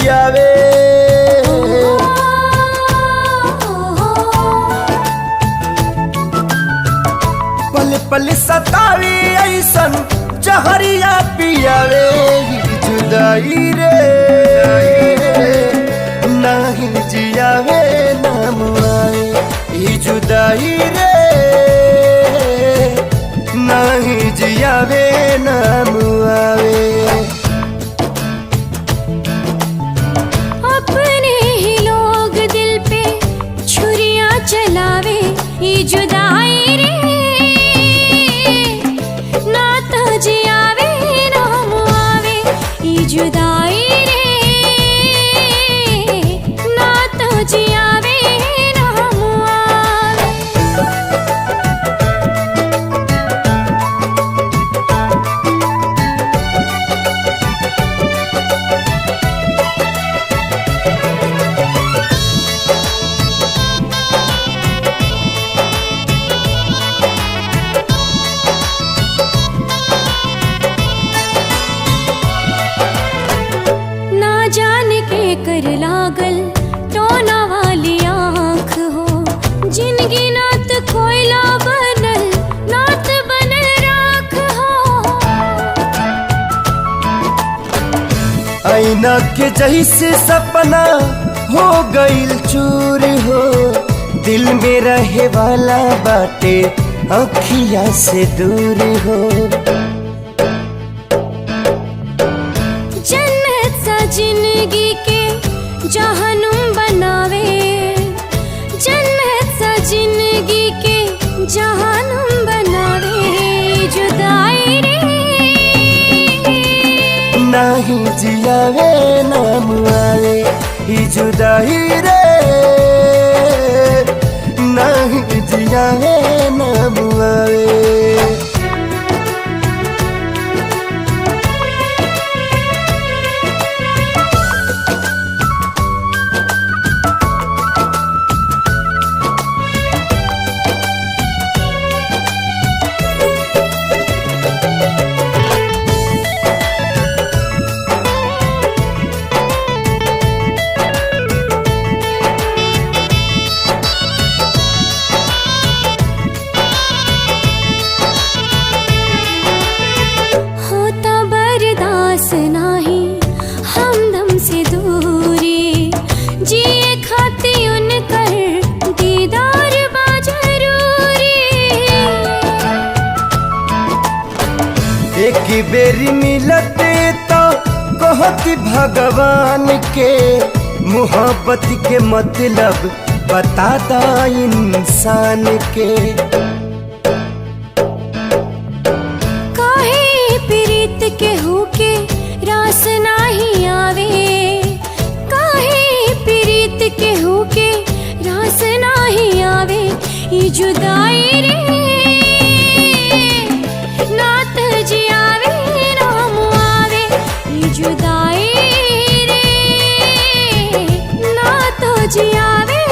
पियावे। पल पल सतावी ऐसन जहरिया पियावे। जुदाई रे नाही जियावे ना मुआवे। जुदाई रे नाही जियावे ना मुआवे। अपने ही लोग दिल पे छुरियां चलावे। ये जुदाई रे ना तो जियावे ना मुआवे। ये जुदाई रे ना तो जियावे ना मुआवे। ना जाने के कर लागल टोना वाली आँख हो। जिनगी नात कोयला बनल नात बनल राख हो। आईना के जैसे सपना हो गईल चूर हो। दिल में रहे वाला बाटे अखिया से दूर हो। जन्नत सा जिंदगी के जहनुम बनावे। जन्नत सा जिंदगी के जहनुम बनावे। जुदाई रे नाही जियावे ना मुआवे। जुदाई रे नाही जियावे ना मुआवे। होता बर्दाश्त नाही हमदम से दूरी। जिए खाती उनकर दीदार बा जरूरी। एक बेरी मिलते तो कहती भगवान के। मोहब्बत के मतलब बताता इंसान के। काहे प्रीत के होके रास नाही आवे। काहे प्रीत के होके रास नाही आवे। ये जुदाई रे नात जियावे ना मुआवे। ये जुदाई रे ना तो जियावे